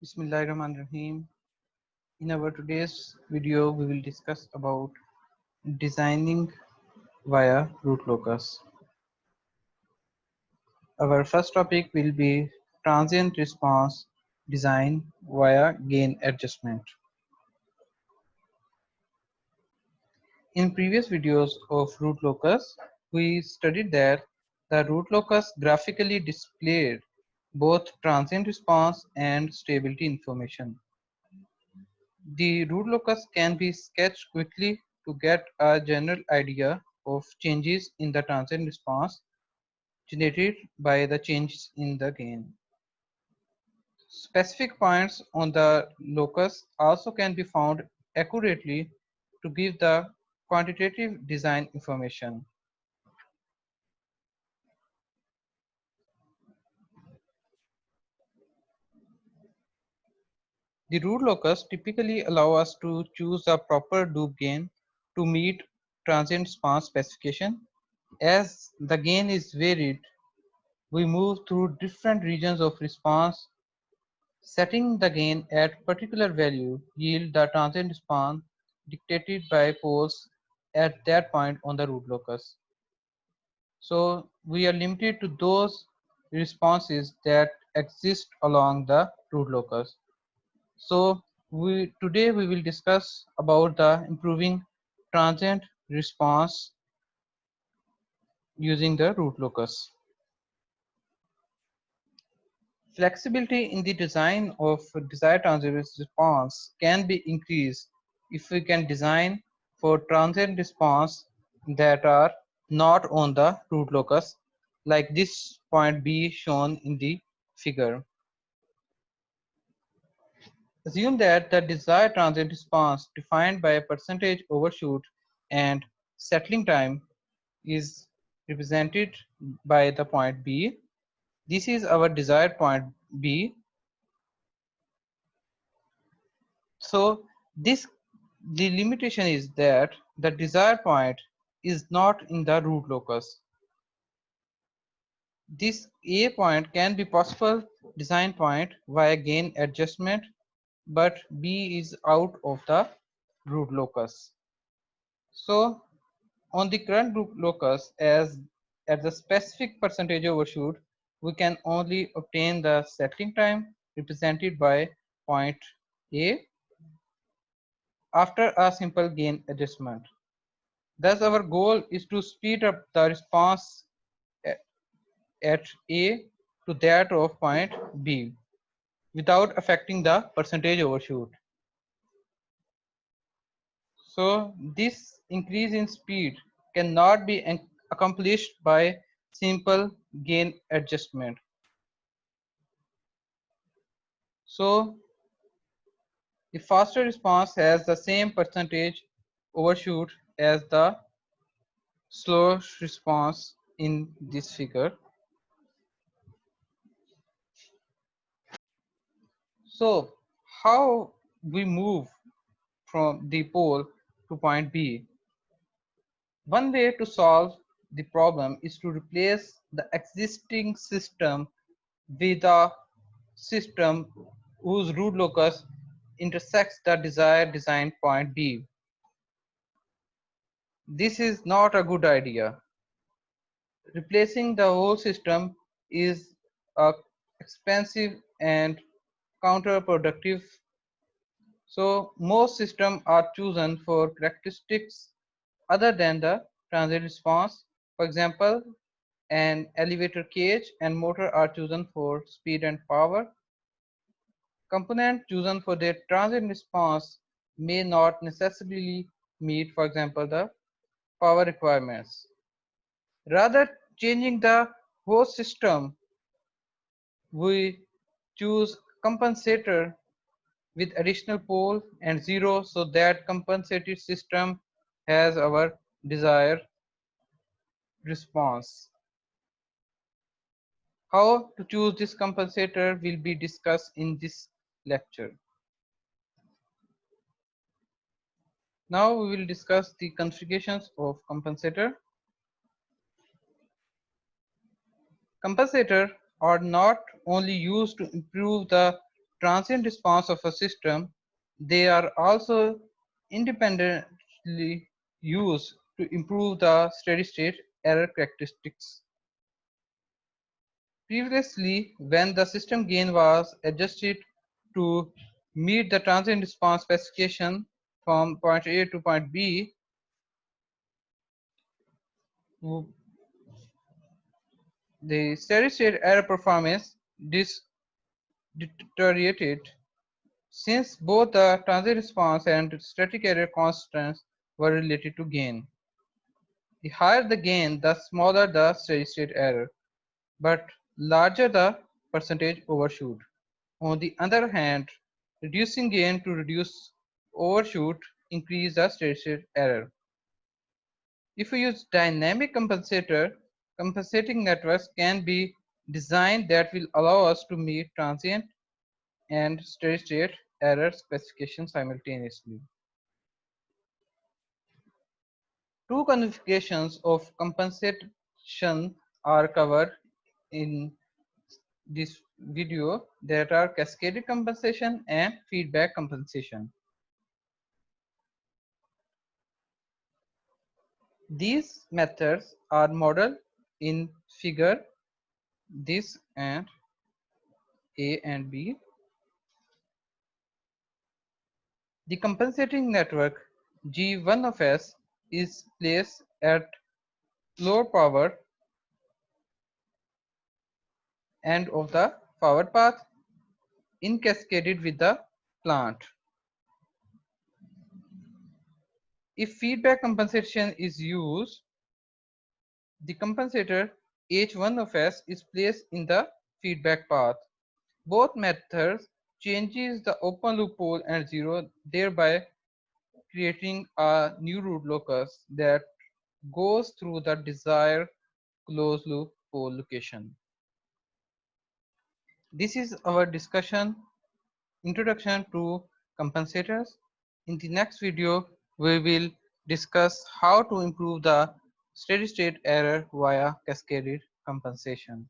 Bismillahirrahmanirrahim. In our today's video, we will discuss about designing via root locus. Our first topic will be transient response design via gain adjustment. In previous videos of root locus, we studied that the root locus graphically displayed both transient response and stability information. The root locus can be sketched quickly to get a general idea of changes in the transient response generated by the changes in the gain. Specific points on the locus also can be found accurately to give the quantitative design information. The root locus typically allow us to choose a proper loop gain to meet transient response specification. As the gain is varied, we move through different regions of response. Setting the gain at particular value yield the transient response dictated by poles at that point on the root locus. So we are limited to those responses that exist along the root locus. So today we will discuss about the improving transient response using the root locus. Flexibility in the design of desired transient response can be increased if we can design for transient response that are not on the root locus, like this point B shown in the figure. Assume that the desired transient response defined by a percentage overshoot and settling time is represented by the point B. This is our desired point B. So the limitation is that the desired point is not in the root locus. This A point can be possible design point via gain adjustment, but B is out of the root locus. So on the current root locus, as at the specific percentage overshoot, we can only obtain the settling time represented by point A after a simple gain adjustment. Thus, our goal is to speed up the response at A to that of point B without affecting the percentage overshoot. So, this increase in speed cannot be accomplished by simple gain adjustment. So, the faster response has the same percentage overshoot as the slow response in this figure. So how we move from the pole to point B? One way to solve the problem is to replace the existing system with a system whose root locus intersects the desired design point B. This is not a good idea. Replacing the whole system is expensive and counterproductive. So most systems are chosen for characteristics other than the transient response. For example, an elevator cage and motor are chosen for speed and power. Components chosen for their transient response may not necessarily meet, for example, the power requirements. Rather, changing the whole system, we choose compensator with additional pole and zero, so that compensated system has our desired response. How to choose this compensator will be discussed in this lecture. Now we will discuss the configurations of compensator. Compensator are not only used to improve the transient response of a system, they are also independently used to improve the steady-state error characteristics. Previously, when the system gain was adjusted to meet the transient response specification from point A to point B, the steady-state error performance deteriorated since both the transient response and static error constants were related to gain. The higher the gain, the smaller the steady-state error, but larger the percentage overshoot. On the other hand, reducing gain to reduce overshoot increase the steady-state error. If we use dynamic compensator, compensating networks can be designed that will allow us to meet transient and steady-state error specifications simultaneously. Two configurations of compensation are covered in this video, that are cascaded compensation and feedback compensation. These methods are modeled in figure this and A and B. The compensating network G1 of S is placed at lower power end of the forward path in cascaded with the plant. If feedback compensation is used, the compensator H1 of S is placed in the feedback path. Both methods changes the open loop pole and zero, thereby creating a new root locus that goes through the desired closed loop pole location. This is our introduction to compensators. In the next video, we will discuss how to improve the steady-state error via cascaded compensation.